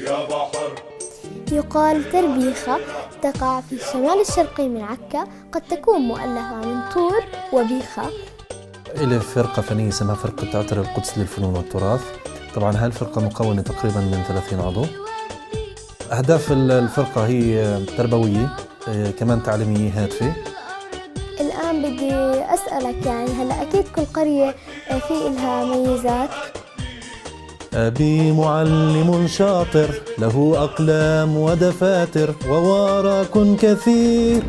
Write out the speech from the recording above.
يا بحر. يقال تربيخة تقع في الشمال الشرقي من عكا، قد تكون مؤلفة من طور وبيخة. إلى فرقة فنية اسمها فرقة عطيه القدس للفنون والتراث. طبعا هاي الفرقة مكونة تقريبا من 30 عضو. أهداف الفرقة هي تربوية، كمان تعليمية هادفة. الآن بدي أسألك، يعني هلأ أكيد كل قرية في إلها ميزات. أبي معلم شاطر له أقلام ودفاتر ووراق كثير.